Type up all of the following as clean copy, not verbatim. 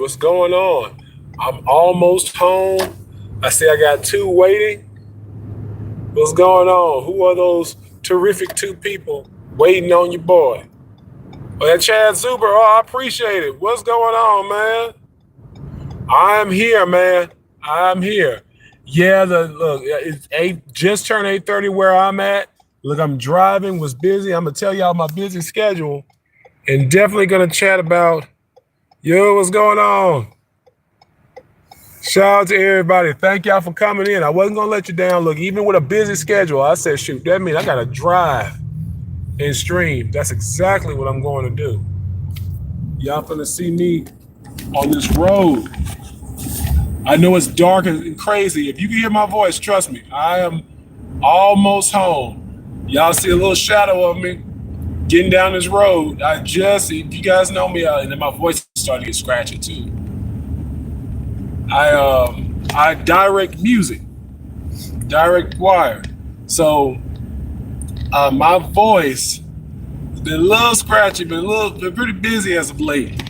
What's going on? I'm almost home. I see I got two waiting. What's going on? Who are those terrific two people waiting on your boy? Oh, that Chad Zuber. Oh, I appreciate it. What's going on, man? I'm here, man. I'm here. Yeah, look, it's just turned 8:30 where I'm at. Look, I'm driving, was busy. I'm gonna tell y'all my busy schedule, and definitely gonna chat about, yo, what's going on? Shout out to everybody. Thank y'all for coming in. I wasn't gonna let you down. Look, even with a busy schedule, I said, shoot, that means I gotta drive and stream. That's exactly what I'm going to do. Y'all finna see me on this road. I know it's dark and crazy. If you can hear my voice, trust me, I am almost home. Y'all see a little shadow of me getting down this road. If you guys know me, and then my voice started to get scratchy too. I direct music, direct choir. So my voice has been a little scratchy, been pretty busy as of late.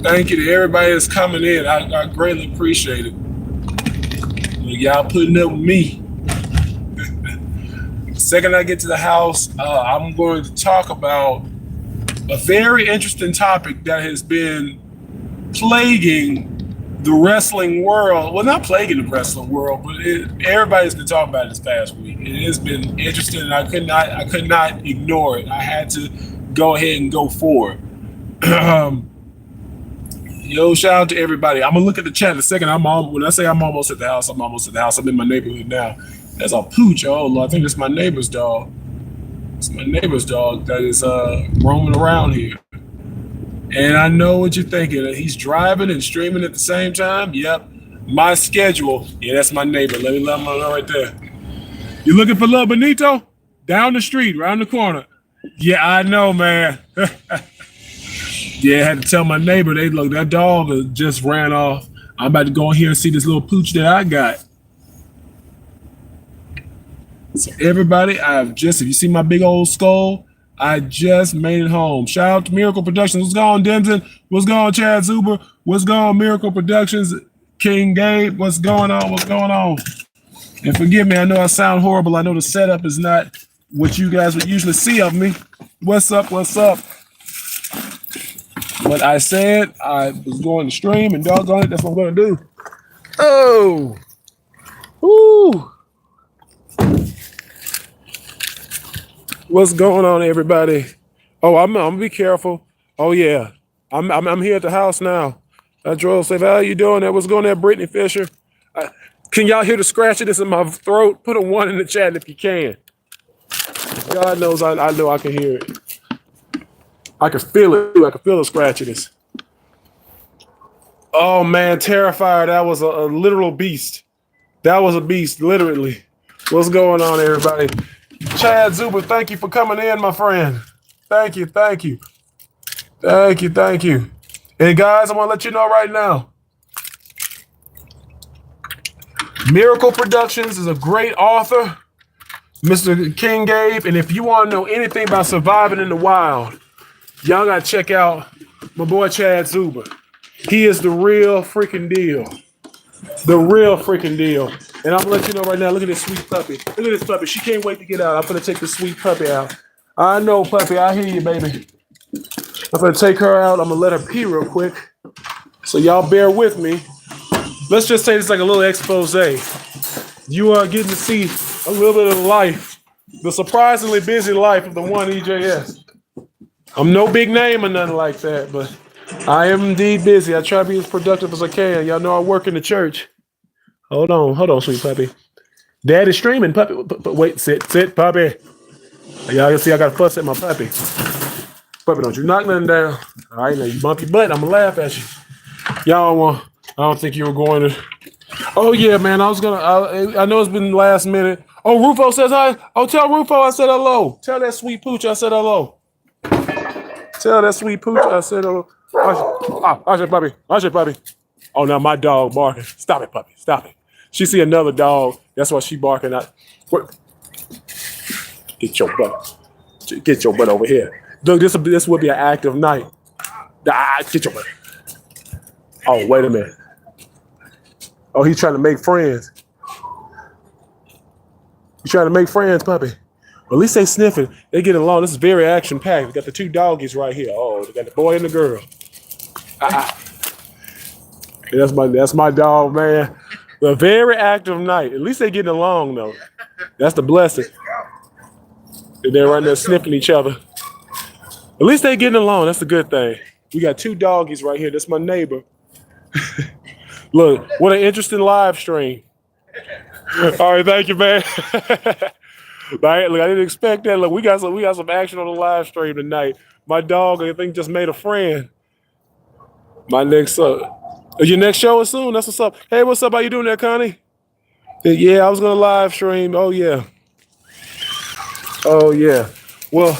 Thank you to everybody that's coming in. I greatly appreciate it. Y'all putting up with me. The second I get to the house, I'm going to talk about a very interesting topic that has been plaguing the wrestling world. Well, not plaguing the wrestling world, but everybody's been talking about it this past week. It has been interesting, and I could not ignore it. I had to go ahead and go for it. Yo, shout out to everybody. I'm gonna look at the chat in a second. When I say I'm almost at the house, I'm almost at the house. I'm in my neighborhood now. There's a pooch. Oh, Lord, I think it's my neighbor's dog. It's my neighbor's dog that is roaming around here. And I know what you're thinking. He's driving and streaming at the same time. Yep. My schedule. Yeah, that's my neighbor. Let me let him know right there. You looking for Lil Benito? Down the street, around the corner. Yeah, I know, man. Yeah, I had to tell my neighbor, look, that dog just ran off. I'm about to go in here and see this little pooch that I got. So everybody, if you see my big old skull, I just made it home. Shout out to Miracle Productions. What's going on, Denton? What's going on, Chad Zuber? What's going on, Miracle Productions? King Gabe, what's going on? What's going on? And forgive me, I know I sound horrible. I know the setup is not what you guys would usually see of me. What's up? What's up? But I said I was going to stream, and doggone it, that's what I'm going to do. Oh! Woo! What's going on, everybody? Oh, I'm gonna be careful. Oh yeah, I'm here at the house now. I drove safe. How you doing there? What's going on there, Brittany Fisher? Can y'all hear the scratchiness in my throat? Put a 1 in the chat if you can. God knows I know I can hear it. I can feel it. I can feel the scratchiness. Oh man, Terrifier, that was a literal beast. That was a beast, literally. What's going on, everybody? Chad Zuber, thank you for coming in, my friend. Thank you. And guys, I want to let you know right now, Miracle Productions is a great author, Mr. King Gabe. And if you want to know anything about surviving in the wild, y'all got to check out my boy Chad Zuber. He is the real freaking deal. The real freaking deal. And I'm going to let you know right now, look at this sweet puppy. Look at this puppy. She can't wait to get out. I'm going to take this sweet puppy out. I know, puppy. I hear you, baby. I'm going to take her out. I'm going to let her pee real quick. So y'all bear with me. Let's just say it's like a little expose. You are getting to see a little bit of life. The surprisingly busy life of the one EJS. I'm no big name or nothing like that, but I am indeed busy. I try to be as productive as I can. Y'all know I work in the church. Hold on, sweet puppy. Daddy's streaming, puppy. Wait, sit, puppy. Y'all can see I got to fuss at my puppy. Puppy, don't you knock nothing down. All right, now you bump your butt, I'm going to laugh at you. I don't think you were going to. Oh, yeah, man, I know it's been last minute. Oh, Rufo says hi. Oh, tell Rufo I said hello. Tell that sweet pooch I said hello. Tell that sweet pooch I said hello. Hush it, puppy. Oh, now my dog barking. Stop it, puppy. Stop it. She see another dog. That's why she barking. Get your butt over here. Look, this would be an active night. Get your money. Oh, wait a minute. Oh, he's trying to make friends. He's trying to make friends, puppy. Well, at least they sniffing. They get along. This is very action-packed. We got the two doggies right here. Oh, they got the boy and the girl. That's my dog, man. A very active night. At least they getting along, though. That's the blessing. They're right there sniffing each other. At least they getting along. That's the good thing. We got two doggies right here. That's my neighbor. Look, what an interesting live stream. All right, thank you, man. Right, look, I didn't expect that. Look, we got some action on the live stream tonight. My dog, I think, just made a friend. My next your next show is soon. That's what's up. Hey, what's up? How you doing there, Connie? Yeah, I was gonna live stream. Oh yeah. Oh yeah. Well,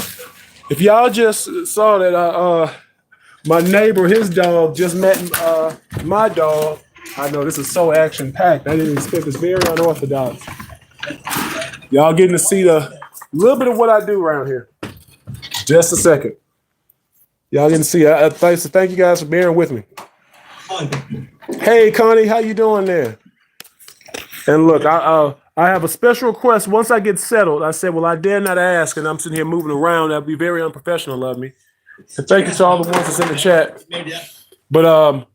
if y'all just saw that my neighbor, his dog, just met my dog. I know this is so action-packed. I didn't expect this. Very unorthodox. Y'all getting to see a little bit of what I do around here. Just a second. Y'all getting to see. Thank you guys for bearing with me. Hey, Connie, how you doing there? And look, I have a special request. Once I get settled, I said, well, I dare not ask, and I'm sitting here moving around. That'd be very unprofessional of me. And thank you to all the ones that's in the chat. But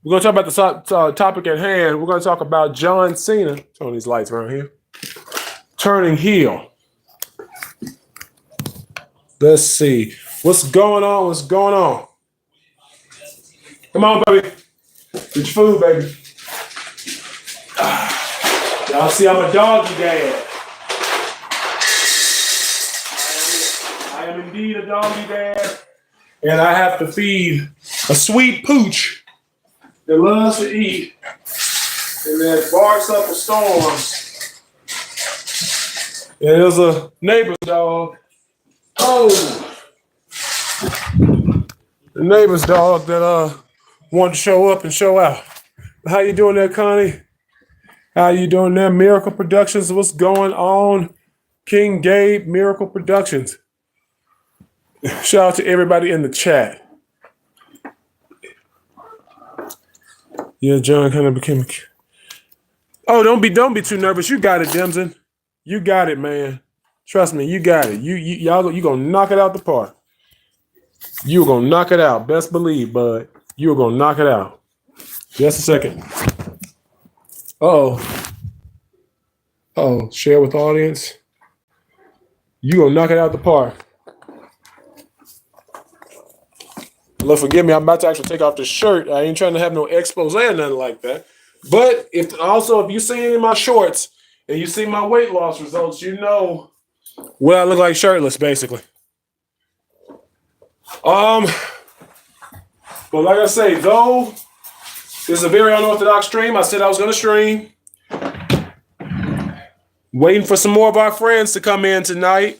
we're going to talk about the topic at hand. We're going to talk about John Cena. Turn these lights around here. Turning heel. Let's see. What's going on? What's going on? Come on, baby. Get your food, baby. Y'all see, I'm a doggy dad. I am indeed a doggy dad. And I have to feed a sweet pooch that loves to eat and that barks up a storm. And there's a neighbor's dog. Oh, the neighbor's dog that wanted to show up and show out. How you doing there, Connie? How you doing there? Miracle Productions. What's going on? King Gabe, Miracle Productions. Shout out to everybody in the chat. Yeah, John kind of became. Oh, don't be too nervous. You got it, Demson. You got it, man. Trust me, you got it. Y'all gonna knock it out the park. You're gonna knock it out. Best believe, bud. You're gonna knock it out. Just a second. Oh, share with audience. You gonna knock it out the park. Look, forgive me. I'm about to actually take off this shirt. I ain't trying to have no expose or nothing like that. But if you see any of my shorts and you see my weight loss results, you know what I look like shirtless, basically. But like I say, though this is a very unorthodox stream, I said I was going to stream. Waiting for some more of our friends to come in tonight.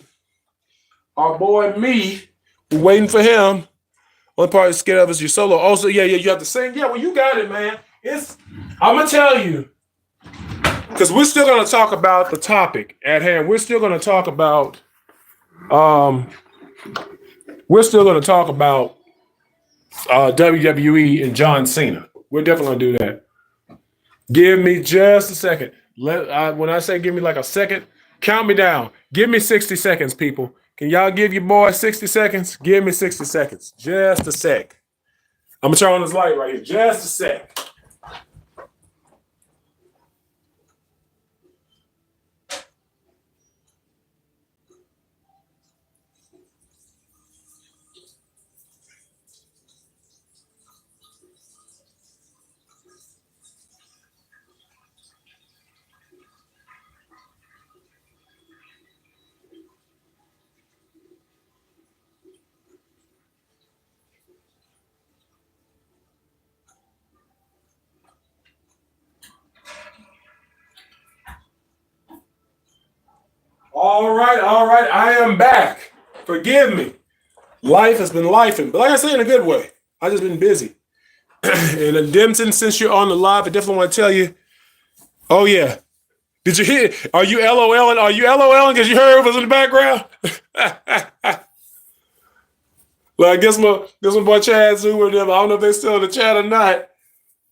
Our boy me, we're waiting for him. Only part is scared of is your solo. Also, yeah, you have to sing. Yeah, well, you got it, man. I'm gonna tell you, because we're still gonna talk about the topic at hand. We're still gonna talk about WWE and John Cena. We're definitely gonna do that. Give me just a second. When I say give me like a second, count me down. Give me 60 seconds, people. Can y'all give your boy 60 seconds? Give me 60 seconds. Just a sec. I'm going to turn on this light right here. Just a sec. All right. I am back. Forgive me. Life has been lifing. But like I say, in a good way. I just been busy. And Demson, since you're on the live, I definitely want to tell you. Oh, yeah. Did you hear? Are you LOLing? Are you LOLing because you heard it was in the background? Like, I guess my boy Chad Zoo or them, I don't know if they're still in the chat or not,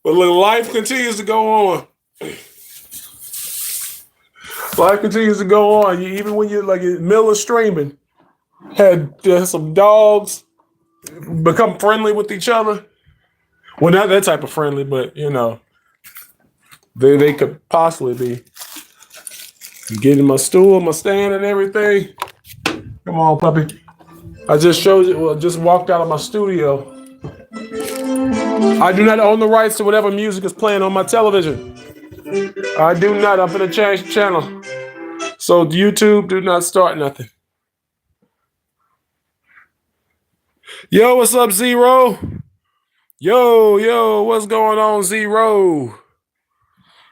but look, life continues to go on. Life continues to go on. Even when you're like in the middle of streaming, had some dogs become friendly with each other. Well, not that type of friendly, but you know, they could possibly be. Getting my stool, my stand, and everything. Come on, puppy. I just showed you. Well, just walked out of my studio. I do not own the rights to whatever music is playing on my television. I do not. I'm gonna change the channel. So YouTube, do not start nothing. Yo, what's up, Zero? Yo, what's going on, Zero?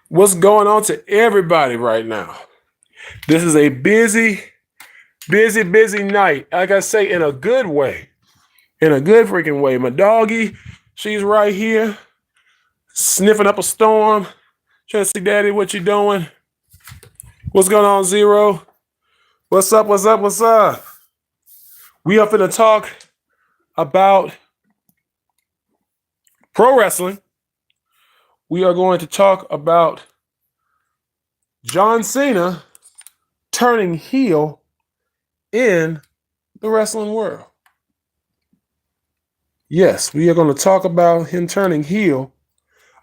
What's going on to everybody right now? This is a busy night. Like I say, in a good way. In a good freaking way. My doggy, she's right here, sniffing up a storm. Trying to see, Daddy, what you doing? What's going on, Zero? What's up? We are finna talk about pro wrestling. We are going to talk about John Cena turning heel in the wrestling world. Yes, we are going to talk about him turning heel.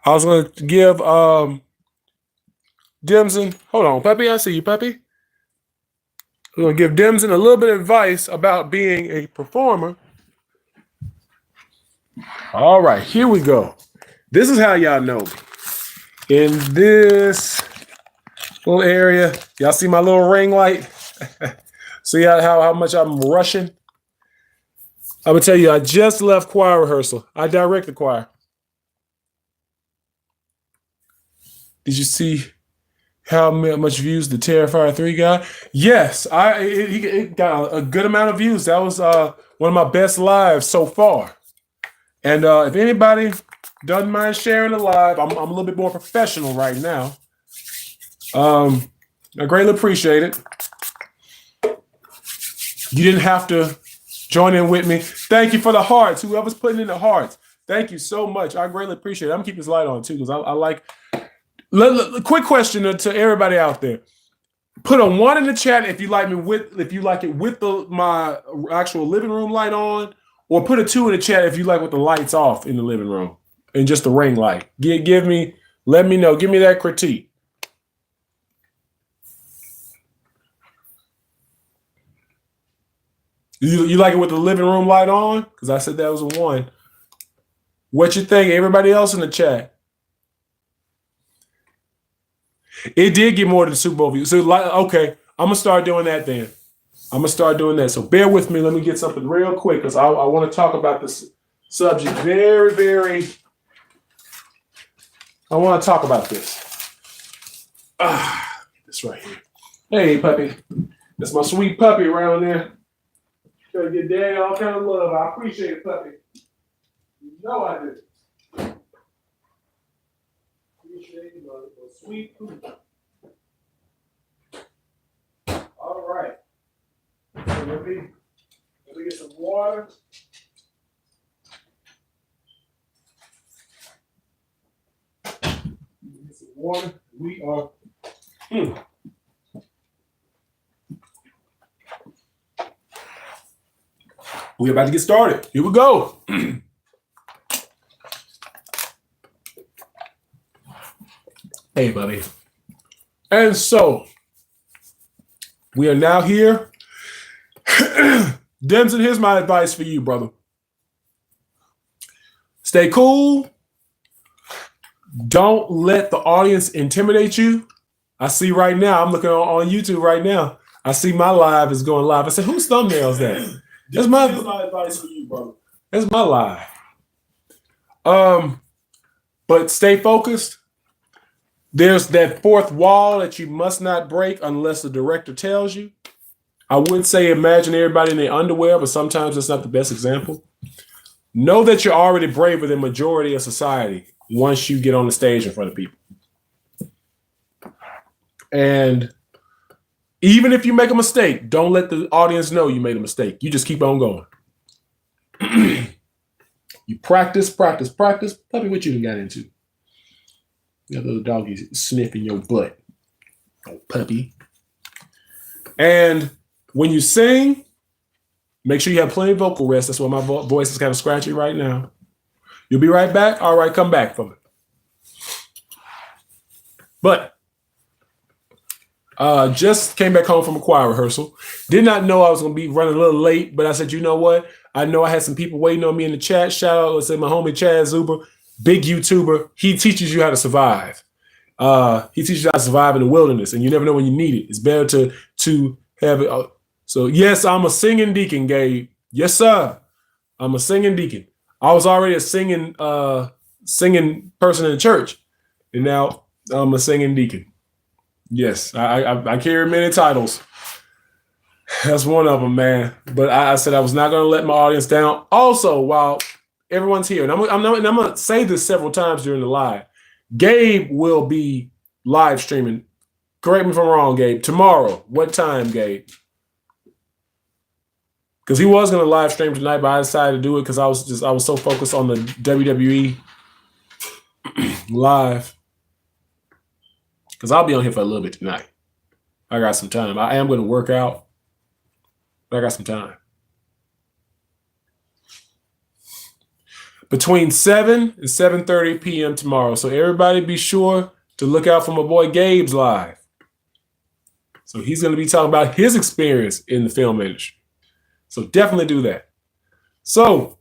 I was going to give Dimson, hold on, Puppy, I see you, Puppy. I'm going to give Dimson a little bit of advice about being a performer. All right, here we go. This is how y'all know me. In this little area, y'all see my little ring light? See how much I'm rushing? I'm going to tell you, I just left choir rehearsal. I direct the choir. Did you see how much views the Terrifier 3 got? Yes, it got a good amount of views. That was one of my best lives so far. And if anybody doesn't mind sharing the live, I'm a little bit more professional right now. I greatly appreciate it. You didn't have to join in with me. Thank you for the hearts. Whoever's putting in the hearts, thank you so much. I greatly appreciate it. I'm gonna keep this light on too because I like. Quick question to everybody out there: put a 1 in the chat if you like it with my actual living room light on, or put a 2 in the chat if you like with the lights off in the living room and just the ring light. Let me know. Give me that critique. You like it with the living room light on? Because I said that was a 1. What you think? Everybody else in the chat. It did get more than the Super Bowl views. So, okay, I'm going to start doing that then. I'm going to start doing that. So bear with me. Let me get something real quick because I want to talk about this subject very. I want to talk about this. This right here. Hey, puppy. That's my sweet puppy around there. Trying to get daddy all kind of love. I appreciate it, puppy. You know I do. Appreciate you, my sweet poop. All right. So let me get some water. Get some water. We are. We're about to get started. Here we go. Hey, buddy. And so, we are now here. Denson, here's my advice for you, brother. Stay cool. Don't let the audience intimidate you. I see right now, I'm looking on YouTube right now. I see my live is going live. I said, whose thumbnail is that? That's my advice for you, brother. That's my live. But stay focused. There's that fourth wall that you must not break unless the director tells you. I would say imagine everybody in their underwear, but sometimes that's not the best example. Know that you're already braver than majority of society once you get on the stage in front of people. And even if you make a mistake, don't let the audience know you made a mistake. You just keep on going. You practice. Puppy, what you done got into? That little doggy sniffing your butt. Oh, puppy. And when you sing, make sure you have plenty of vocal rest. That's why my voice is kind of scratchy right now. You'll be right back. All right, come back from it. But just came back home from a choir rehearsal. Did not know I was going to be running a little late, but I said, you know what? I know I had some people waiting on me in the chat. Shout out, let's say my homie Chad Zuber, big YouTuber. He teaches you how to survive. He teaches you how to survive in the wilderness, and you never know when you need it. It's better to have it. So yes, I'm a singing deacon, Gabe. Yes, sir. I'm a singing deacon. I was already a singing person in the church, and now I'm a singing deacon. Yes, I carry many titles. That's one of them, man. But I said I was not going to let my audience down. Also, while everyone's here, and I'm going to say this several times during the live, Gabe will be live streaming. Correct me if I'm wrong, Gabe. Tomorrow. What time, Gabe? Because he was going to live stream tonight, but I decided to do it because I was so focused on the WWE live. Because I'll be on here for a little bit tonight. I got some time. I am going to work out, but I got some time. Between 7 and 7:30 p.m. tomorrow. So everybody be sure to look out for my boy Gabe's live. So he's going to be talking about his experience in the film industry. So definitely do that. So,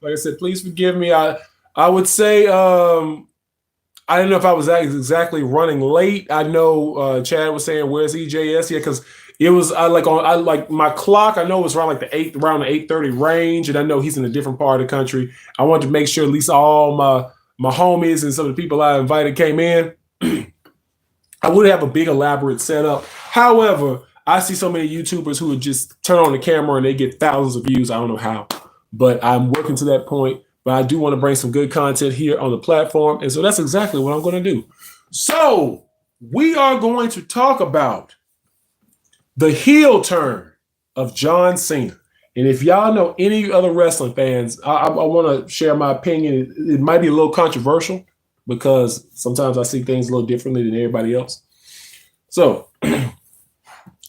like I said, please forgive me. I would say I don't know if I was exactly running late. I know Chad was saying, "Where's EJS?" Yeah, because it was like my clock. I know it was around the 8:30 range, and I know he's in a different part of the country. I wanted to make sure at least all my homies and some of the people I invited came in. I would have a big elaborate setup. However, I see so many YouTubers who would just turn on the camera and they get thousands of views. I don't know how, but I'm working to that point. But I do want to bring some good content here on the platform. And so that's exactly what I'm going to do. So we are going to talk about the heel turn of John Cena. And if y'all know any other wrestling fans, I want to share my opinion. It might be a little controversial because sometimes I see things a little differently than everybody else. So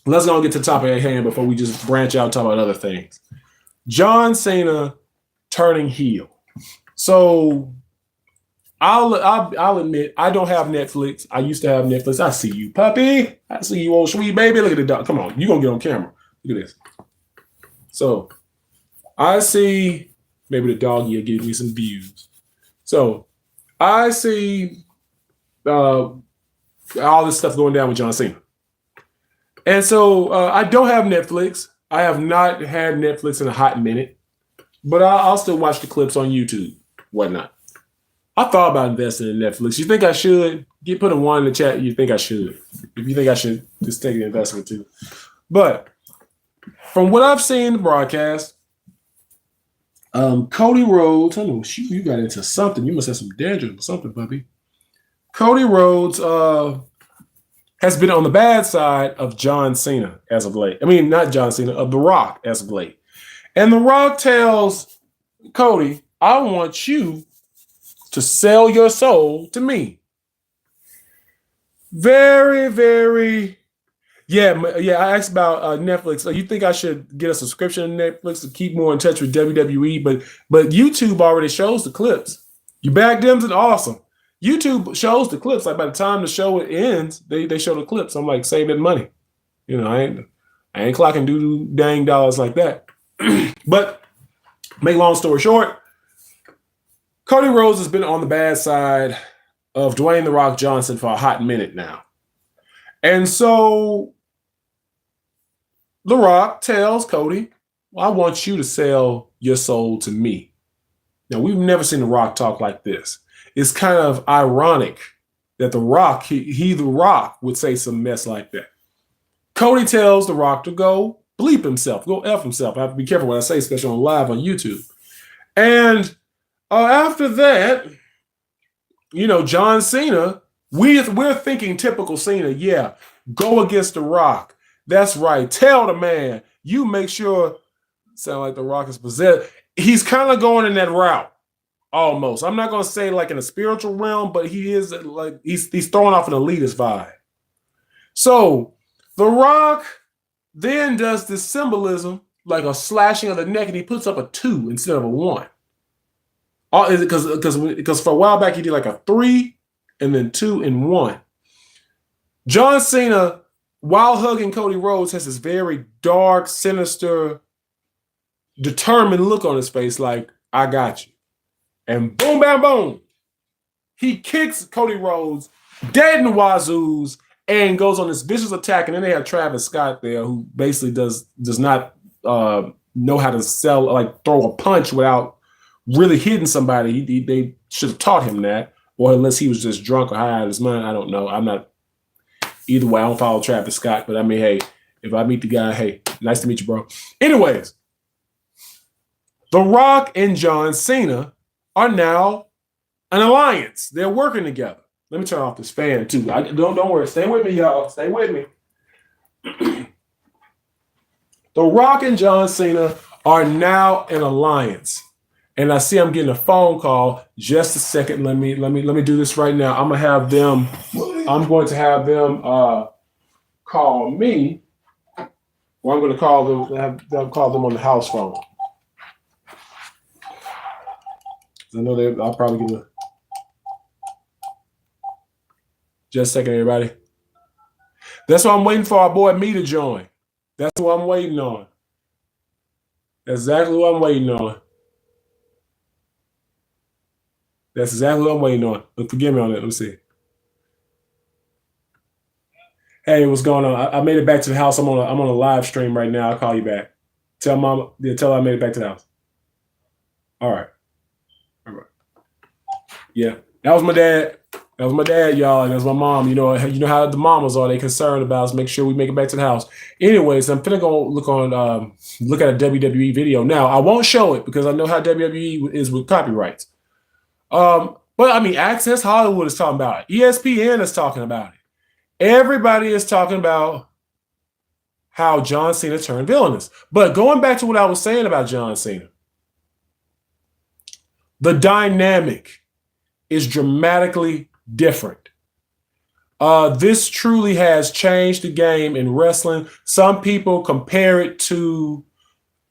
let's go and get to the topic at hand before we just branch out and talk about other things. John Cena turning heel. So I'll admit I don't have Netflix. I used to have Netflix. I see you, puppy. I see you, old sweet baby. Look at the dog. Come on, you're gonna get on camera. Look at this. So I see maybe the doggy will give me some views. So I see all this stuff going down with John Cena. And so I don't have Netflix. I have not had Netflix in a hot minute, but I'll still watch the clips on YouTube, whatnot. I thought about investing in Netflix. You think I should? Put a 1 in the chat. You think I should? If you think I should, just take an investment too. But from what I've seen in the broadcast, Cody Rhodes. I know you got into something. You must have some dandruff or something, puppy. Cody Rhodes has been on the bad side of John Cena as of late. I mean, not John Cena, of The Rock as of late. And The Rock tells Cody, I want you to sell your soul to me. Very, very, yeah. I asked about Netflix. You think I should get a subscription to Netflix to keep more in touch with WWE? But YouTube already shows the clips. You back them and awesome. YouTube shows the clips. Like by the time the show ends, they show the clips. I'm like, save that money. You know, I ain't clocking dang dollars like that. But make long story short, Cody Rhodes has been on the bad side of Dwayne "The Rock" Johnson for a hot minute now. And so The Rock tells Cody, well, I want you to sell your soul to me. Now, we've never seen The Rock talk like this. It's kind of ironic that The Rock, The Rock would say some mess like that. Cody tells The Rock to go bleep himself, go F himself. I have to be careful what I say, especially on live on YouTube. And after that, you know, John Cena, we're thinking typical Cena. Yeah, go against The Rock. That's right. Tell the man. You make sure. Sound like The Rock is possessed. he's kind of going in that route almost. I'm not going to say like in a spiritual realm, but he is like he's throwing off an elitist vibe. So The Rock then does this symbolism like a slashing of the neck, and he puts up a 2 instead of a 1. Because for a while back he did like a 3 and then 2 and 1. John Cena, while hugging Cody Rhodes, has this very dark, sinister, determined look on his face, like, I got you. And boom, bam, boom. He kicks Cody Rhodes dead in the wazoos and goes on this vicious attack. And then they have Travis Scott there, who basically does not know how to throw a punch without really hitting somebody. They should have taught him that, or unless he was just drunk or high out of his mind. I don't know. I'm not. Either way, I don't follow Travis Scott, but I mean, hey, if I meet the guy, hey, nice to meet you, bro. Anyways, The Rock and John Cena are now an alliance. They're working together. Let me turn off this fan too. Don't worry. Stay with me, y'all. Stay with me. The Rock and John Cena are now an alliance. And I see I'm getting a phone call. Just a second. Let me do this right now. I'm going to have them call me. Or I'm going to call them on the house phone. I know I'll probably get just a second, everybody. That's why I'm waiting for our boy me to join. That's what I'm waiting on. That's exactly what I'm waiting on. That's exactly what I'm waiting on. But forgive me on that. Let me see. Hey, what's going on? I made it back to the house. I'm on a live stream right now. I'll call you back. Tell Mama. Tell her I made it back to the house. All right. Yeah, that was my dad. That was my dad, y'all, and that's my mom. You know how the mamas are. They concerned about us. Make sure we make it back to the house. Anyways, I'm finna go look at a WWE video. Now, I won't show it because I know how WWE is with copyrights. But I mean, Access Hollywood is talking about it. ESPN is talking about it. Everybody is talking about how John Cena turned villainous. But going back to what I was saying about John Cena, the dynamic is dramatically different. This truly has changed the game in wrestling. Some people compare it to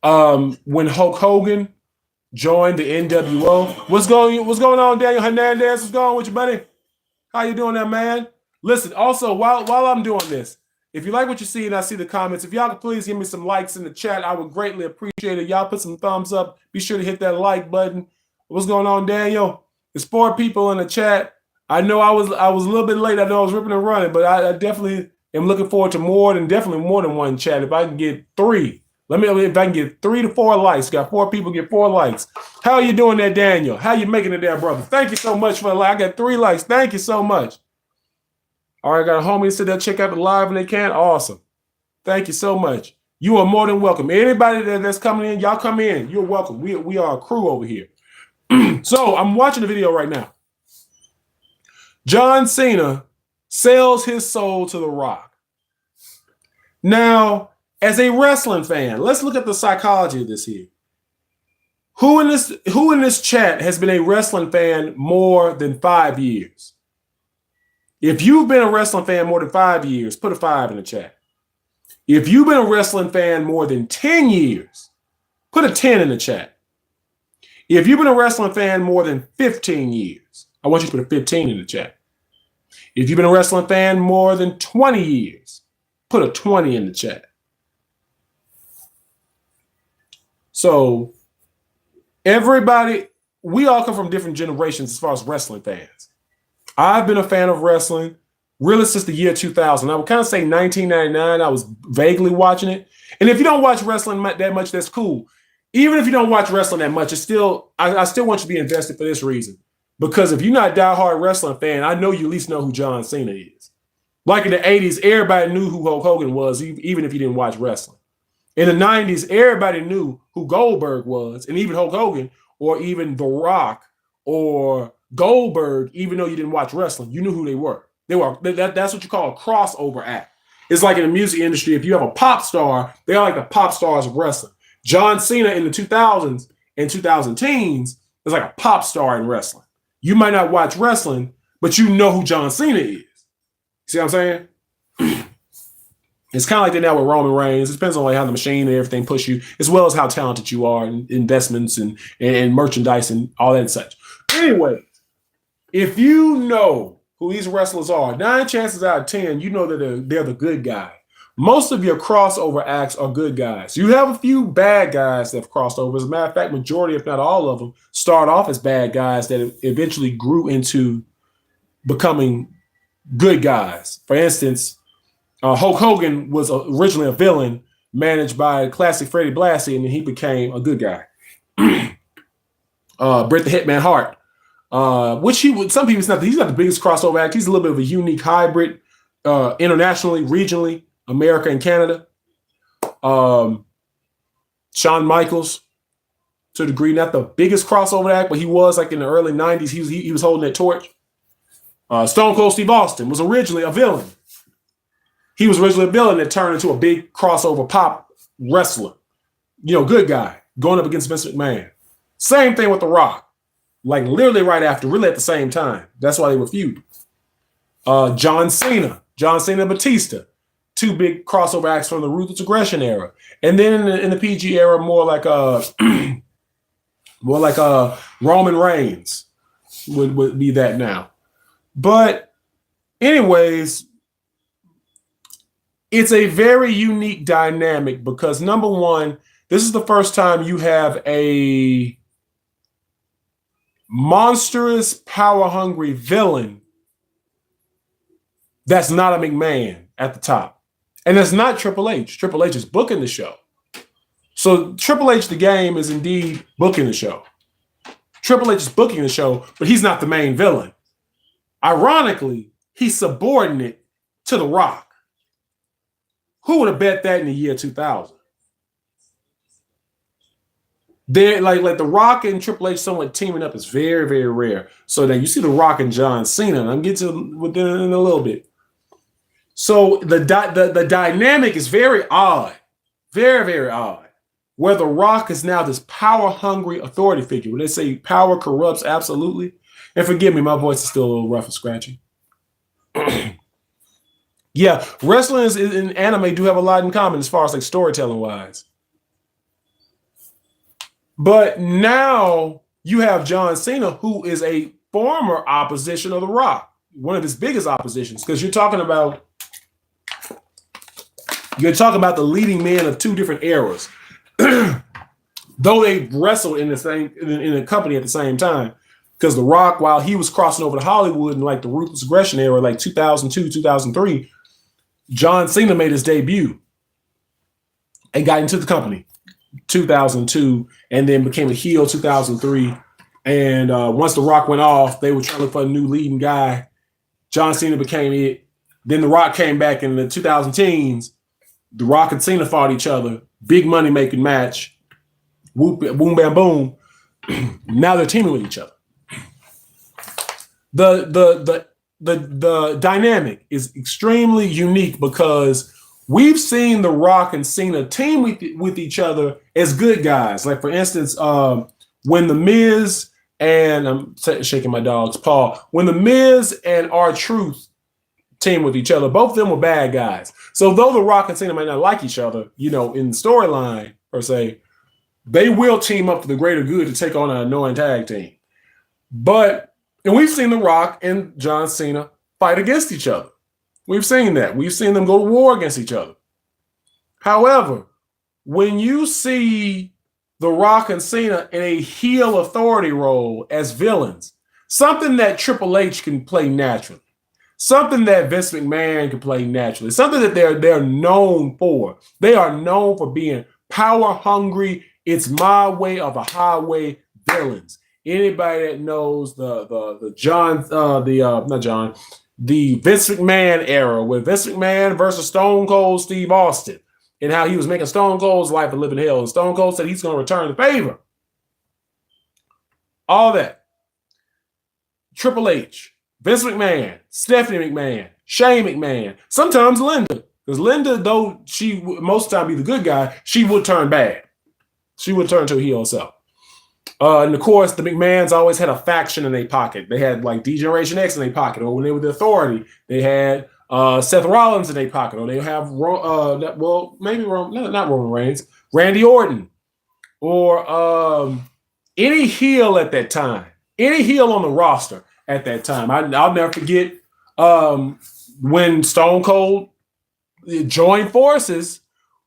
when Hulk Hogan joined the NWO. What's going on, Daniel Hernandez? What's going on with you, buddy? How you doing there, man? Listen, also, while I'm doing this, if you like what you see and I see the comments, if y'all could please give me some likes in the chat, I would greatly appreciate it. Y'all put some thumbs up. Be sure to hit that like button. What's going on, Daniel? There's 4 people in the chat. I know I was a little bit late. I know I was ripping and running, but I definitely am looking forward to more than one chat. If I can get 3, if I can get 3 to 4 likes. Got 4 people, get 4 likes. How are you doing there, Daniel? How you making it there, brother? Thank you so much for the like. I got 3 likes. Thank you so much. All right, got a homie sit there, check out the live when they can. Awesome. Thank you so much. You are more than welcome. Anybody that's coming in, y'all come in. You're welcome. We are a crew over here. So I'm watching the video right now. John Cena sells his soul to The Rock. Now, as a wrestling fan, let's look at the psychology of this here. Who in this chat has been a wrestling fan more than 5 years? If you've been a wrestling fan more than 5 years, put a 5 in the chat. If you've been a wrestling fan more than 10 years, put a 10 in the chat. If you've been a wrestling fan more than 15 years, I want you to put a 15 in the chat. If you've been a wrestling fan more than 20 years, put a 20 in the chat. So everybody, we all come from different generations as far as wrestling fans. I've been a fan of wrestling really since the year 2000. I would kind of say 1999. I was vaguely watching it. And if you don't watch wrestling that much, that's cool. Even if you don't watch wrestling that much, I still want you to be invested for this reason. Because if you're not a diehard wrestling fan, I know you at least know who John Cena is. Like in the 80s, everybody knew who Hulk Hogan was, even if you didn't watch wrestling. In the 90s, everybody knew who Goldberg was, and even Hulk Hogan, or even The Rock, or Goldberg, even though you didn't watch wrestling, you knew who they were. That's what you call a crossover act. It's like in the music industry, if you have a pop star, they are like the pop stars of wrestling. John Cena in the 2000s in 2000 teens is like a pop star in wrestling. You might not watch wrestling, but you know who John Cena is. See what I'm saying? It's kind of like that now with Roman Reigns. It depends on like how the machine and everything push you, as well as how talented you are, and investments and merchandise and all that and such. Anyway, if you know who these wrestlers are, 9 chances out of 10, you know that they're the good guy. Most of your crossover acts are good guys. You have a few bad guys that have crossed over. As a matter of fact, majority, if not all of them, start off as bad guys that eventually grew into becoming good guys. For instance, Hulk Hogan was originally a villain managed by classic Freddie Blassie, and then he became a good guy. Bret the Hitman Hart, which some people say he's not the biggest crossover act. He's a little bit of a unique hybrid, internationally, regionally, America and Canada. Shawn Michaels, to a degree, not the biggest crossover act, but he was like in the early 90s. He was holding that torch. Stone Cold Steve Austin was originally a villain. He was originally a villain that turned into a big crossover pop wrestler. Good guy, going up against Vince McMahon. Same thing with The Rock. Like literally right after, really at the same time. That's why they were feuding. John Cena Batista. 2 big crossover acts from the Ruthless Aggression era. And then in the PG era, more like Roman Reigns would be that now. But anyways, it's a very unique dynamic because, number one, this is the first time you have a monstrous, power-hungry villain that's not a McMahon at the top. And it's not Triple H. Triple H is booking the show. So Triple H, the game, is indeed booking the show. Triple H is booking the show, but he's not the main villain. Ironically, he's subordinate to The Rock. Who would have bet that in the year 2000? They're like The Rock and Triple H somewhat teaming up is very, very rare. So that you see The Rock and John Cena, and I'm getting to within in a little bit. So the dynamic is very odd, very, very odd. Where The Rock is now this power-hungry authority figure. When they say power corrupts, absolutely. And forgive me, my voice is still a little rough and scratchy. Yeah, wrestling and anime do have a lot in common as far as like storytelling wise. But now you have John Cena, who is a former opposition of The Rock, one of his biggest oppositions, because you're talking about the leading men of 2 different eras. Though they wrestled in a company at the same time, because The Rock, while he was crossing over to Hollywood in like the Ruthless Aggression era, like 2002, 2003. John Cena made his debut and got into the company 2002 and then became a heel 2003. And once The Rock went off, they were trying to look for a new leading guy. John Cena became it. Then The Rock came back in the 2010s. The Rock and Cena fought each other. Big money making match. Whoop, boom, bam, boom. Now they're teaming with each other. The dynamic is extremely unique because we've seen The Rock and Cena team with each other as good guys. Like, for instance, when The Miz and I'm shaking my dog's paw. When The Miz and R-Truth team with each other, both of them were bad guys. So though The Rock and Cena might not like each other, in the storyline per se, they will team up for the greater good to take on an annoying tag team. And we've seen The Rock and John Cena fight against each other. We've seen that. We've seen them go to war against each other. However, when you see The Rock and Cena in a heel authority role as villains, something that Triple H can play naturally, something that Vince McMahon can play naturally, something that they're known for. They are known for being power hungry. It's my way or the highway villains. Anybody that knows the Vince McMahon era with Vince McMahon versus Stone Cold Steve Austin and how he was making Stone Cold's life a living hell. And Stone Cold said he's going to return the favor. All that. Triple H, Vince McMahon, Stephanie McMahon, Shane McMahon, sometimes Linda. Because Linda, though she would most of the time be the good guy, she would turn bad. She would turn to a heel herself. And of course, the McMahons always had a faction in their pocket. They had like D-Generation X in their pocket, or when they were the Authority, they had Seth Rollins in their pocket, or they have maybe not Roman Reigns, Randy Orton, or any heel at that time, any heel on the roster at that time. I'll never forget when Stone Cold joined forces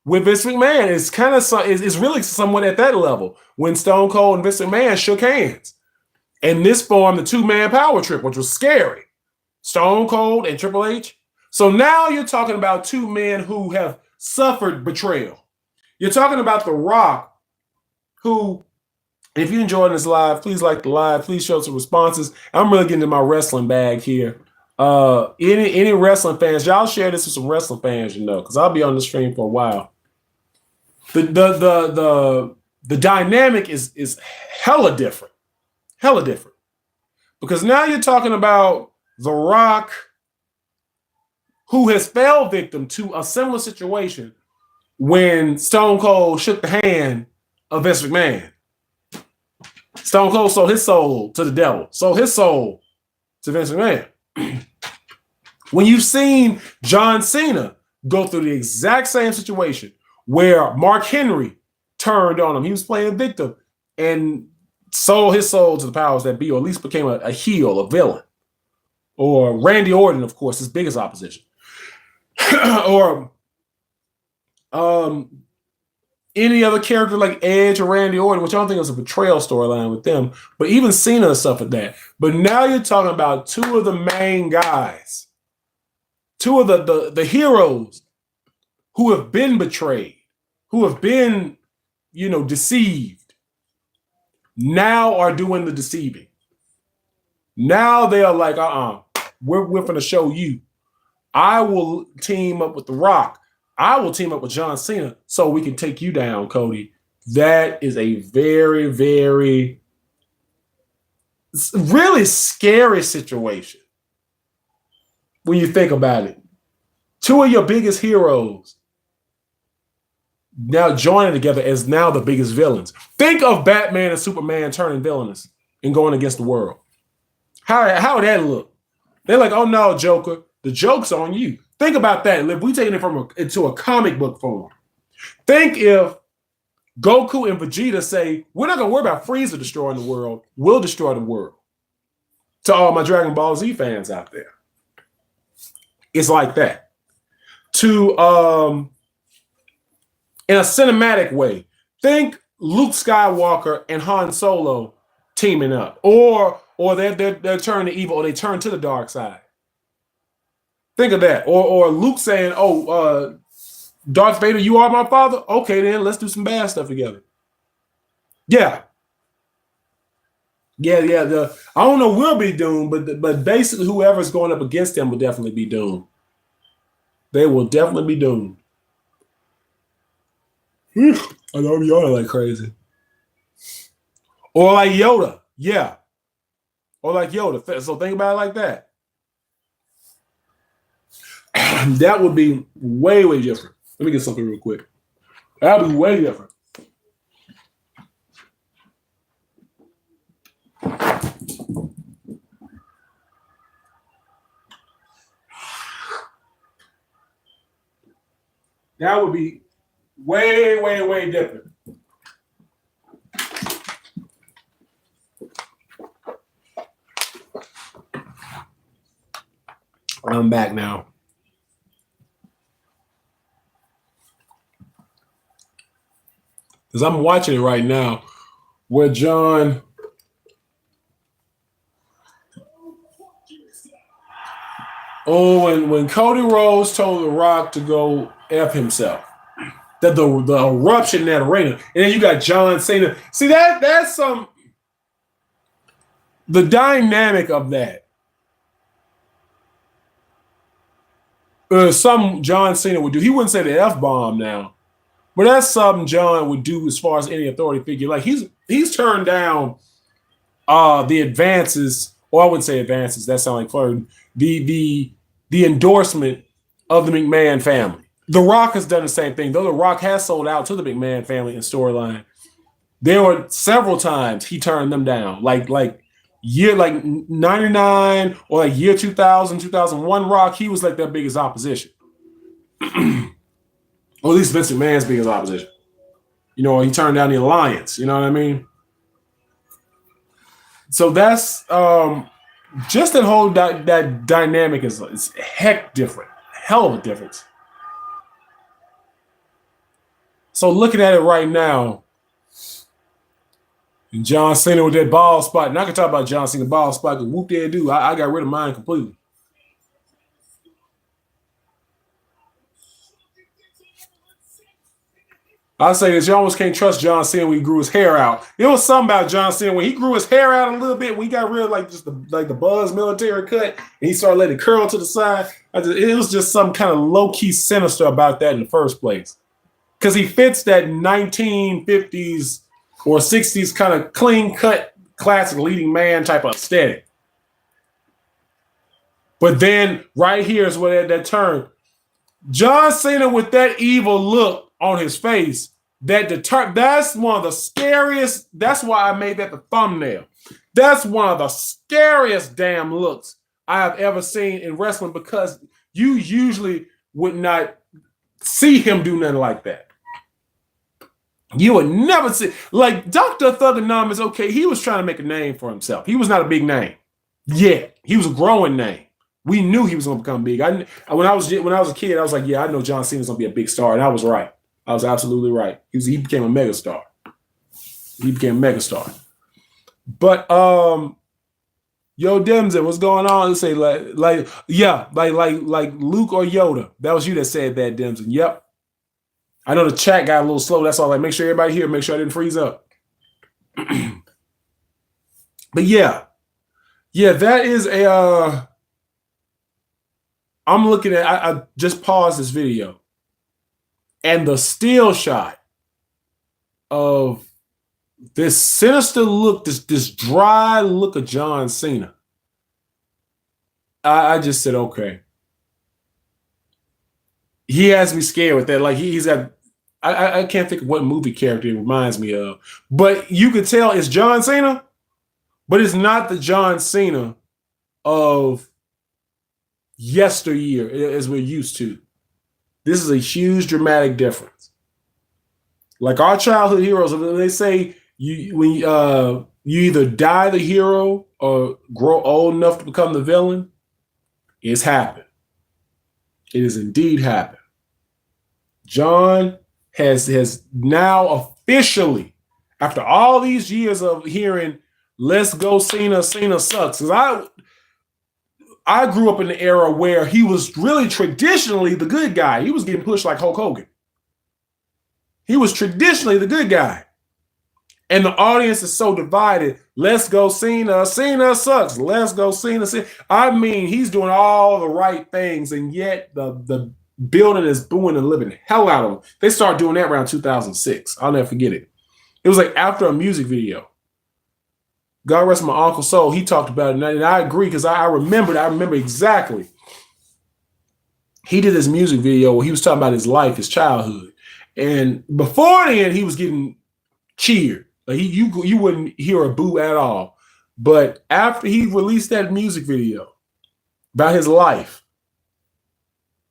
with Vince McMahon. It's kind of it's really somewhat at that level when Stone Cold and Vince McMahon shook hands, and this formed the two-man power trip, which was scary. Stone Cold and Triple H. So now you're talking about two men who have suffered betrayal. You're talking about The Rock, who, if you enjoyed this live, please like the live. Please show some responses. I'm really getting in my wrestling bag here. Any wrestling fans, y'all share this with some wrestling fans, because I'll be on the stream for a while. The dynamic is hella different. Hella different. Because now you're talking about The Rock, who has fell victim to a similar situation when Stone Cold shook the hand of Vince McMahon. Stone Cold sold his soul to the devil, sold his soul to Vince McMahon. When you've seen John Cena go through the exact same situation where Mark Henry turned on him, he was playing victim and sold his soul to the powers that be, or at least became a heel, a villain. Or Randy Orton, of course, his biggest opposition. Or any other character like Edge or Randy Orton, which I don't think was a betrayal storyline with them, but even Cena suffered that. But now you're talking about two of the main guys, two of the heroes who have been betrayed, who have been, deceived, now are doing the deceiving. Now they are like, we're going to show you. I will team up with The Rock. I will team up with John Cena so we can take you down, Cody. That is a very, very, really scary situation when you think about it. Two of your biggest heroes now joining together as now the biggest villains. Think of Batman and Superman turning villainous and going against the world. How would that look? They're like, oh no, Joker, the joke's on you. Think about that. If we take it into a comic book form, think if Goku and Vegeta say, we're not going to worry about Frieza destroying the world. We'll destroy the world. To all my Dragon Ball Z fans out there. It's like that. To, in a cinematic way, think Luke Skywalker and Han Solo teaming up. Or they're turning evil, or they turn to the dark side. Think of that. Or Luke saying, Darth Vader, you are my father? Okay, then let's do some bad stuff together. Yeah. I don't know we'll be doomed, but basically whoever's going up against them will definitely be doomed. They will definitely be doomed. I know I'm yawning like crazy. Or like Yoda. Yeah. Or like Yoda. So think about it like that. That would be way, way different. Let me get something real quick. That would be way different. That would be way, way, way different. I'm back now. Because I'm watching it right now where John when Cody Rhodes told The Rock to go F himself. That the eruption in that arena. And then you got John Cena. See, that's the dynamic of that. Something John Cena would do. He wouldn't say the F-bomb now. But that's something John would do as far as any authority figure. Like he's turned down the advances, or I wouldn't say advances, that sounds like flirting. The endorsement of the McMahon family. The Rock has done the same thing. Though The Rock has sold out to the McMahon family in storyline, There were several times he turned them down, like 99 or like year 2000, 2001 Rock. He was like their biggest opposition, or at least Vince McMahon's biggest opposition. You know, he turned down the Alliance. You know what I mean? So that's just that whole that dynamic is heck different, hell of a difference. So looking at it right now, John Cena with that ball spot, and I can talk about John Cena ball spot because whoop there do. I got rid of mine completely. I'll say this: you almost can't trust John Cena when he grew his hair out. It was something about John Cena when he grew his hair out a little bit. When he got rid of like just the Buzz military cut, and he started letting it curl to the side. It was just some kind of low key sinister about that in the first place, because he fits that 1950s or 60s kind of clean cut, classic leading man type of aesthetic. But then right here is where that turn. John Cena with that evil look on his face, that's one of the scariest. That's why I made that the thumbnail. That's one of the scariest damn looks I have ever seen in wrestling, because you usually would not see him do nothing like that. You would never see, like Dr. Thuganomics, okay, he was trying to make a name for himself. He was not a big name yet. He was a growing name. We knew he was going to become big. When I was a kid, I was like, yeah, I know John Cena's going to be a big star, and I was right. I was absolutely right. He became a megastar. He became a megastar. But yo, Demson, what's going on? Let's say like Luke or Yoda. That was you that said that, Demson. Yep. I know the chat got a little slow. That's all. Like, make sure everybody here, make sure I didn't freeze up. But yeah, that is a. I'm looking at. I just paused this video, and the still shot of this sinister look, this dry look of John Cena. I just said, okay. He has me scared with that. Like he's got. I can't think of what movie character it reminds me of, but you could tell it's John Cena, but it's not the John Cena of yesteryear as we're used to. This is a huge dramatic difference. Like our childhood heroes, they say you either die the hero or grow old enough to become the villain. It's happened. It has indeed happened. John has now officially, after all these years of hearing "Let's go Cena, Cena sucks," because I grew up in the era where he was really traditionally the good guy. He was getting pushed like Hulk Hogan. He was traditionally the good guy. And the audience is so divided. Let's go Cena. Cena sucks. Let's go Cena. I mean, he's doing all the right things, and yet the building is booing the living hell out of him. They started doing that around 2006. I'll never forget it. It was like after a music video. God rest my uncle's soul. He talked about it, and I agree because I remember exactly. He did this music video where he was talking about his life, his childhood, and before then he was getting cheered. Like you wouldn't hear a boo at all. But after he released that music video about his life,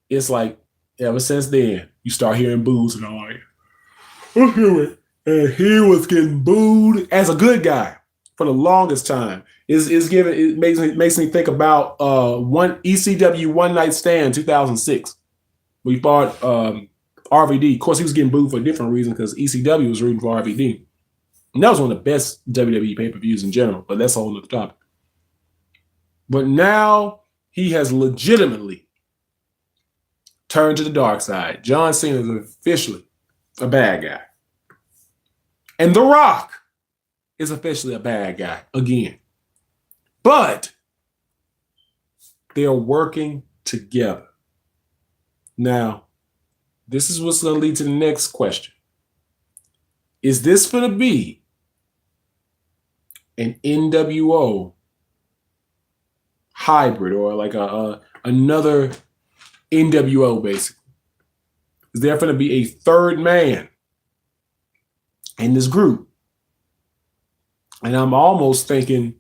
it's like ever since then you start hearing boos and all that. And he was getting booed as a good guy for the longest time. It makes me think about one ECW One Night Stand 2006. We bought RVD. Of course, he was getting booed for a different reason because ECW was rooting for RVD. And that was one of the best WWE pay-per-views in general, but that's a whole other topic. But now he has legitimately turned to the dark side. John Cena is officially a bad guy. And The Rock is officially a bad guy again. But they're working together. Now, this is what's going to lead to the next question. Is this going to be an NWO hybrid or like another NWO basically? Is there going to be a third man in this group? And I'm almost thinking,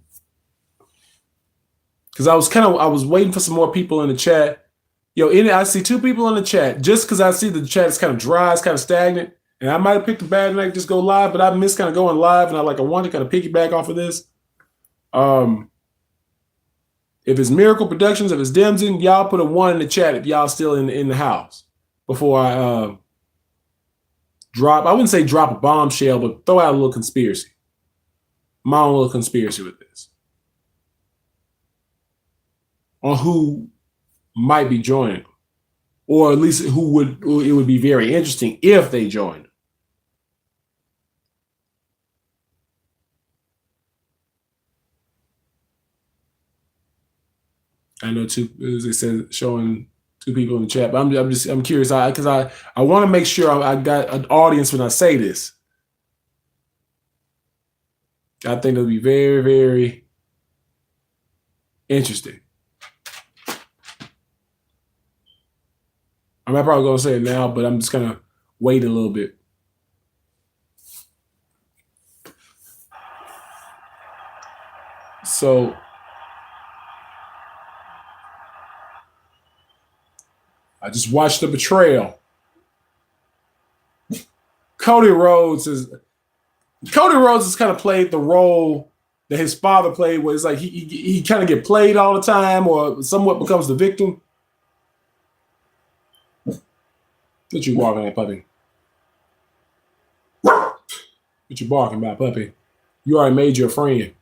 because I was waiting for some more people in the chat. I see 2 people in the chat just because I see the chat is kind of dry, it's kind of stagnant. And I might have picked a bad night to just go live, but I miss kind of going live, and I want to kind of piggyback off of this. If it's Miracle Productions, if it's Demson, y'all put a 1 in the chat if y'all still in the house before I drop. I wouldn't say drop a bombshell, but throw out a little conspiracy. My own little conspiracy with this on who might be joining, or at least it would be very interesting if they joined. I know 2, as they said, showing 2 people in the chat, but I'm curious because I want to make sure I got an audience when I say this. I think it'll be very, very interesting. I'm not probably going to say it now, but I'm just going to wait a little bit. So I just watched The Betrayal. Cody Rhodes has kind of played the role that his father played, where it's like he kind of get played all the time, or somewhat becomes the victim. What you barking at, puppy? What you barking about, puppy? You already made your friend.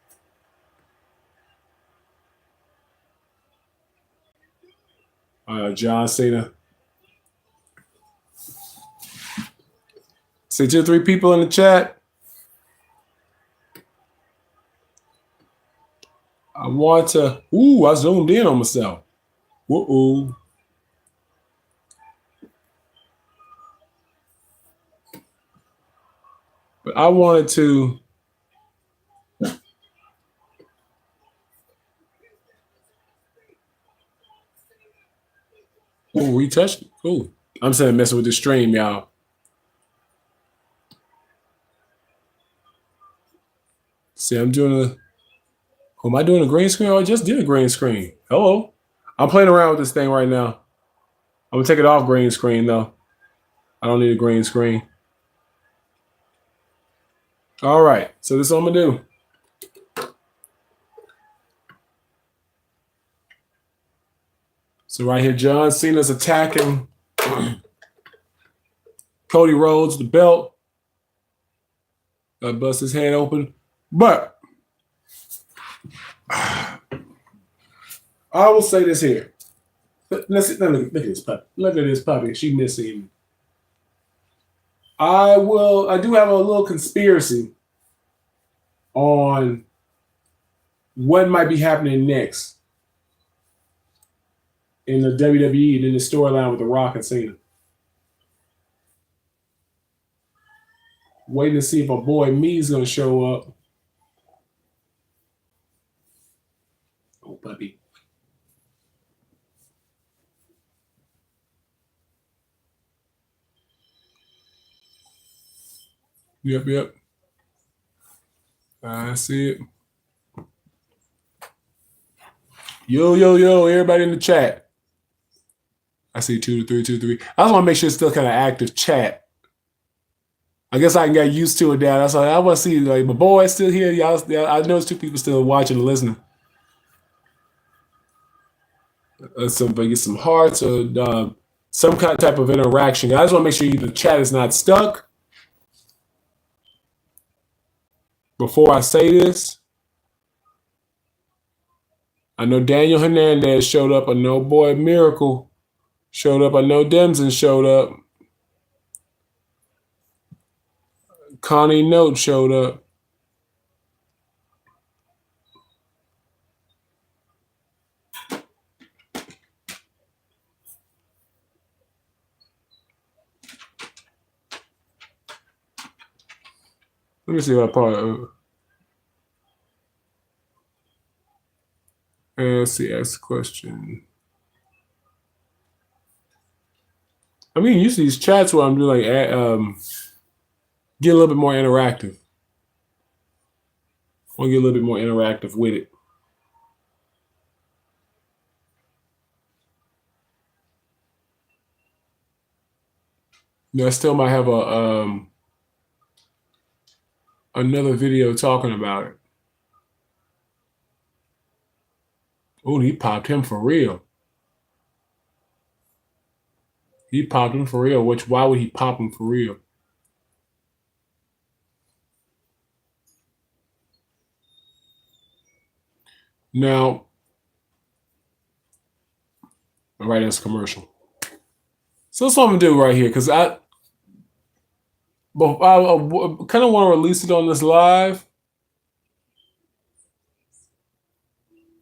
John Cena. See 2 or 3 people in the chat. I want to. Ooh, I zoomed in on myself. Woo-ooh. But I wanted to. Oh, retouched it. Cool. I'm saying messing with the stream, y'all. See, I'm doing a. Am I doing a green screen? Oh, I just did a green screen. Hello. I'm playing around with this thing right now. I'm gonna take it off green screen though. I don't need a green screen. All right. So this is what I'm gonna do. So right here, John Cena's attacking Cody Rhodes, the belt. Bust his head open. But I will say this here. Look at this puppy. Look at this puppy. She missing. I do have a little conspiracy on what might be happening next in the WWE and in the storyline with The Rock and Cena. Waiting to see if our boy Me's gonna show up. Oh, puppy. Yep. I see it. Yo, everybody in the chat. I see 2 to 3. I just want to make sure it's still kind of active chat. I guess I can get used to it now. That's why I want to see like my boy's still here. Y'all, I know it's 2 people still watching and listening. Get some hearts or some kind of type of interaction. I just want to make sure the chat is not stuck. Before I say this, I know Daniel Hernandez showed up. I know Boy Miracle showed up. I know Demson showed up. Connie Note showed up. Let me see what part of. Let's see, ask the question. I mean, use these chats where I'm doing like get a little bit more interactive want to get a little bit more interactive with it. I still might have a another video talking about it. Oh, he popped him for real. He popped him for real. Why would he pop him for real? Now, right, that's commercial. So that's what I'm gonna do right here, because I kind of want to release it on this live.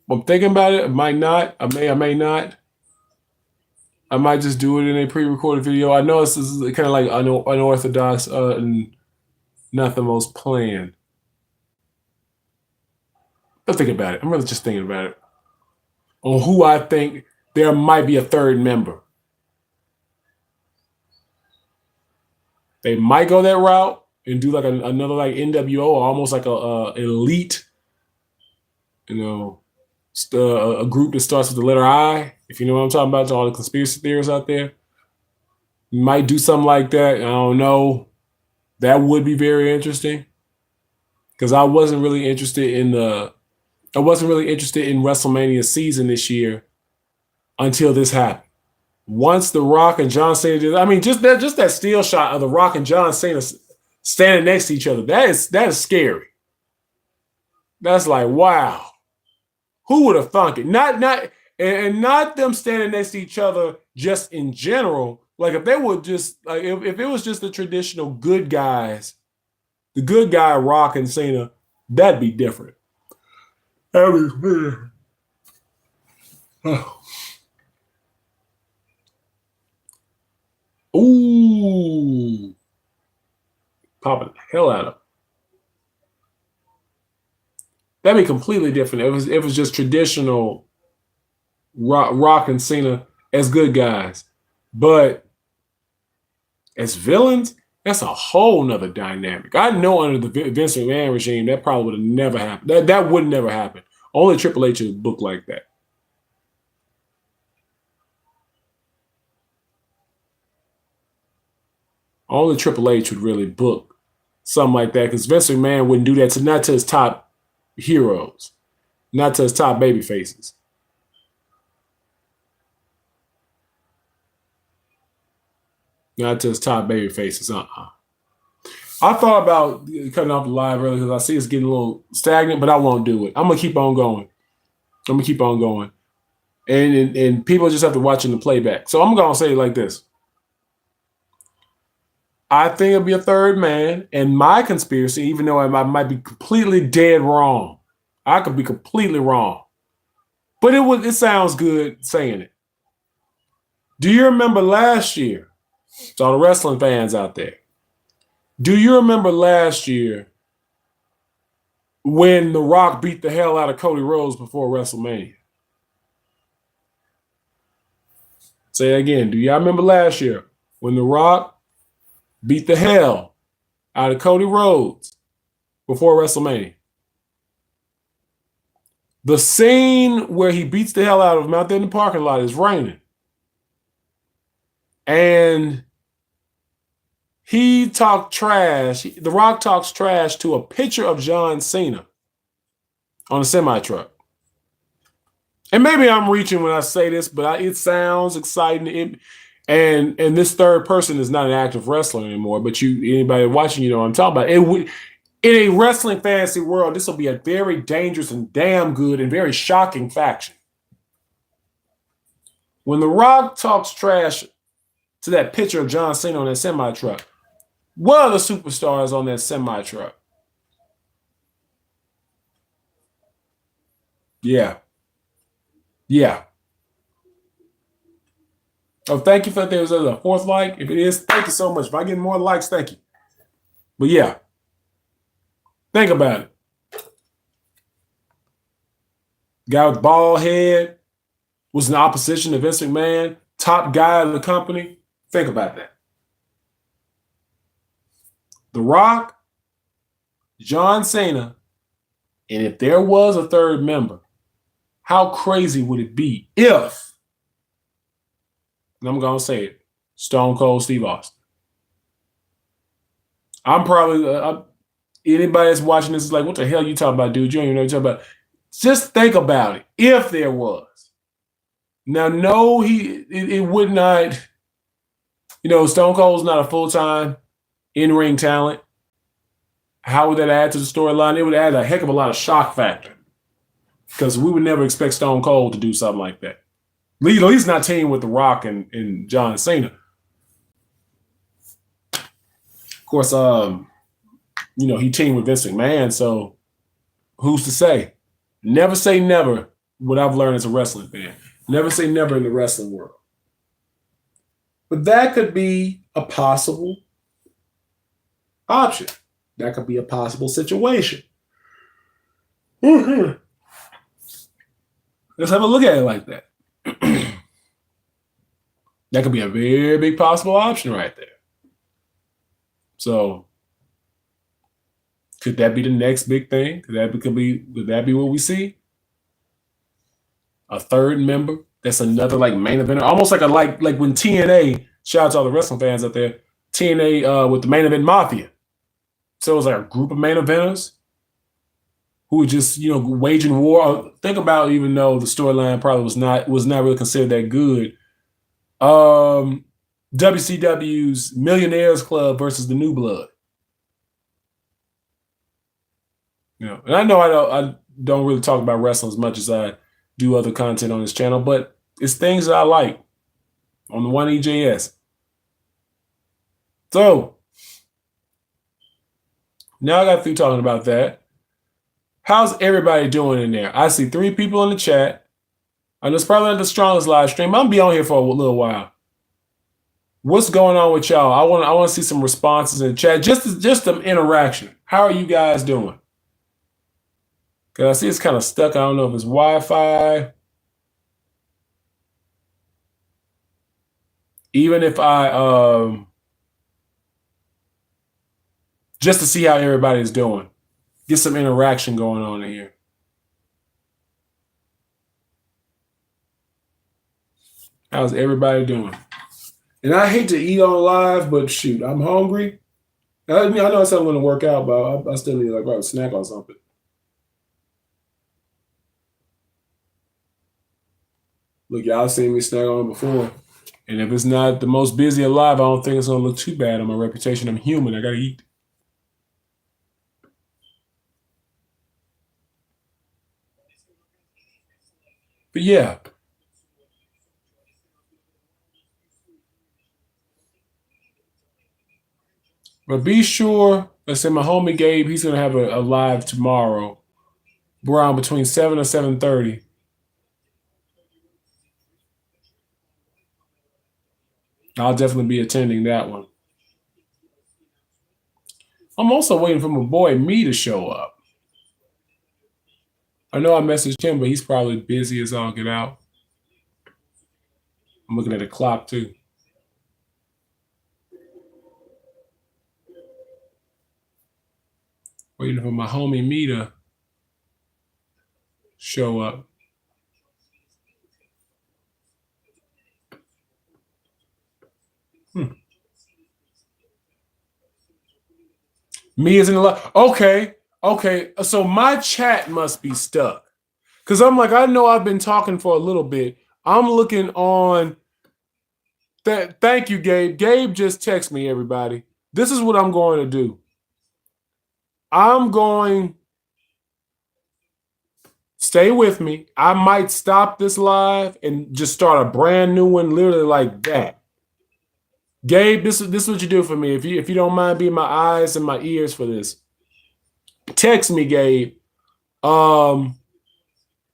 I'm thinking about it. I might not. I may not. I might just do it in a pre-recorded video. I know this is kind of like unorthodox and not the most planned. I'm thinking about it. I'm really just thinking about it. On who I think there might be a third member. They might go that route and do like another like NWO or almost like a elite, a group that starts with the letter I. If you know what I'm talking about, to all the conspiracy theorists out there, might do something like that. I don't know. That would be very interesting, because I wasn't really interested in WrestleMania season this year until this happened. Once The Rock and John Cena did, I mean, just that still shot of The Rock and John Cena standing next to each other, that is scary. That's like, wow. Who would have thunk it? Not them standing next to each other just in general. Like if they would just like if it was just the traditional good guys, the good guy Rock and Cena, that'd be different. That'd be weird. Oh. Ooh. Popping the hell out of it. That'd be completely different. It was just traditional Rock and Cena as good guys. But as villains, that's a whole nother dynamic. I know under the Vince McMahon regime, that probably would have never happened. That would never happen. Only Triple H would book like that. Only Triple H would really book something like that, because Vince McMahon wouldn't do that not to his top heroes, not to his top baby faces. Not to his top baby faces. I thought about cutting off the live earlier because I see it's getting a little stagnant, but I won't do it. I'm gonna keep on going. And people just have to watch in the playback. So I'm gonna say it like this. I think it'll be a third man, and my conspiracy, even though I might be completely dead wrong, I could be completely wrong, but it sounds good saying it. Do you remember last year? To all the wrestling fans out there, do you remember last year when The Rock beat the hell out of Cody Rhodes before WrestleMania? Say it again. Do y'all remember last year when The Rock beat the hell out of Cody Rhodes before WrestleMania? The scene where he beats the hell out of him out there in the parking lot is raining. And he talked trash. The Rock talks trash to a picture of John Cena on a semi-truck. And maybe I'm reaching when I say this, but it sounds exciting. And this third person is not an active wrestler anymore. But anybody watching, you know what I'm talking about. In a wrestling fantasy world, this will be a very dangerous and damn good and very shocking faction. When The Rock talks trash to that picture of John Cena on that semi-truck, what are the superstars on that semi-truck? Yeah. Oh, thank you for that. There's a fourth like. If it is, thank you so much. If I get more likes, thank you. But yeah, think about it. Guy with bald head was in opposition to Vince McMahon, top guy of the company. Think about that. The Rock, John Cena, And if there was a third member, how crazy would it be if, and I'm going to say it, Stone Cold Steve Austin? I'm probably, anybody that's watching this is like, what the hell are you talking about, dude? You don't even know what you're talking about. Just think about it. If there was. Now, no, it would not, Stone Cold's not a full-time in-ring talent. How would that add to the storyline? It would add a heck of a lot of shock factor. Because we would never expect Stone Cold to do something like that. At least not team with The Rock and John Cena. Of course, he teamed with Vince McMahon, so who's to say? Never say never, what I've learned as a wrestling fan. Never say never in the wrestling world. But that could be a possible option. That could be a possible situation. Mm-hmm. Let's have a look at it like that. That could be a very big possible option right there. So, could that be the next big thing? Could that be what we see? A third member that's another like main eventer, almost like like when TNA. Shout out to all the wrestling fans out there. TNA with the Main Event Mafia. So it was like a group of main eventers who were just waging war. Think about, even though the storyline probably was not really considered that good. WCW's Millionaires Club versus the New Blood. And I know I don't really talk about wrestling as much as I do other content on this channel, but it's things that I like on the One EJS. So now I got through talking about that. How's everybody doing in there? I see 3 people in the chat. I know it's probably not the strongest live stream. I'm gonna be on here for a little while. What's going on with y'all? I want to see some responses in the chat. Just some interaction. How are you guys doing? Because I see it's kind of stuck. I don't know if it's Wi-Fi. Even if I just to see how everybody's doing. Get some interaction going on in here. How's everybody doing? And I hate to eat on live, but shoot, I'm hungry. I know it's not going to work out, but I still need to grab a snack or something. Look, y'all seen me snack on before. And if it's not the most busy alive, I don't think it's going to look too bad on my reputation. I'm human. I got to eat. But yeah. But be sure, let's say my homie Gabe, he's going to have a live tomorrow around between 7 and 7:30. I'll definitely be attending that one. I'm also waiting for my boy Me to show up. I know I messaged him, but he's probably busy as all get out. I'm looking at the clock too. Waiting for my homie Me to show up. Me is in the live. Okay. So my chat must be stuck. Because I'm like, I know I've been talking for a little bit. I'm looking on that. Thank you, Gabe. Gabe just texted me, everybody. This is what I'm going to do. I'm going, stay with me. I might stop this live and just start a brand new one, literally like that. Gabe, this is what you do for me. If you don't mind being my eyes and my ears for this, text me, Gabe.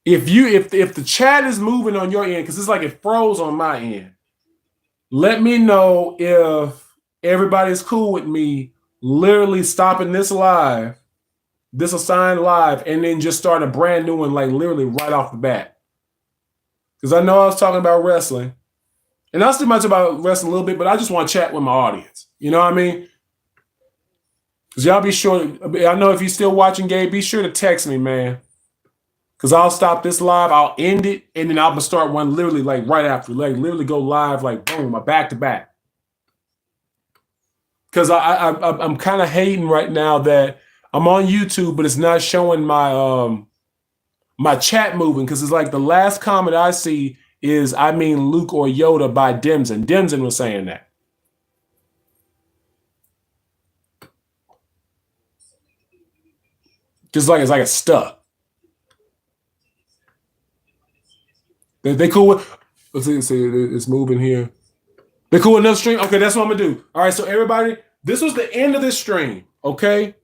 If the chat is moving on your end, because it's like it froze on my end, let me know if everybody's cool with me literally stopping this live, this assigned live, and then just start a brand new one, like literally right off the bat. Because I know I was talking about wrestling, and I'll still much about wrestling a little bit, but I just want to chat with my audience. You know what I mean? y'all be sure. I know if you're still watching, Gabe, be sure to text me, man. Because I'll stop this live, I'll end it, and then I'm gonna start one literally like right after, like literally go live, like boom, back to back. Because I'm kind of hating right now that I'm on YouTube, but it's not showing my my chat moving. Because it's like the last comment I see is "I mean Luke or Yoda" by Demson. Demson was saying that. Just like it's stuck. They cool with. Let's see, it's moving here. They cool with another stream. Okay, that's what I'm gonna do. All right, so everybody, this was the end of this stream. Okay.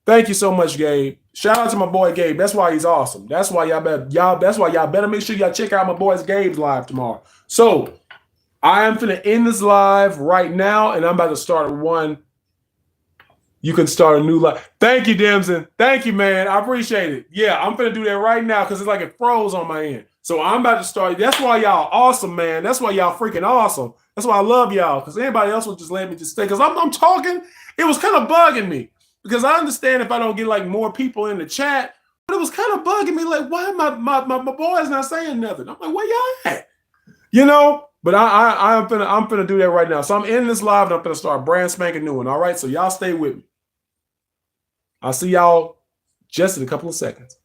Thank you so much, Gabe. Shout out to my boy Gabe. That's why he's awesome. That's why That's why y'all better make sure y'all check out my boy's Gabe's live tomorrow. So I am gonna end this live right now, and I'm about to start one. You can start a new live. Thank you, Demson. Thank you, man. I appreciate it. Yeah, I'm gonna do that right now because it's like it froze on my end. So I'm about to start. That's why y'all awesome, man. That's why y'all freaking awesome. That's why I love y'all. Because anybody else would just let me just stay. Because I'm talking. It was kind of bugging me. Because I understand if I don't get like more people in the chat, but it was kind of bugging me. Like, why my boys not saying nothing? I'm like, where y'all at? You know? But I'm finna do that right now. So I'm ending this live and I'm gonna start brand spanking new one. All right. So y'all stay with me. I'll see y'all just in a couple of seconds.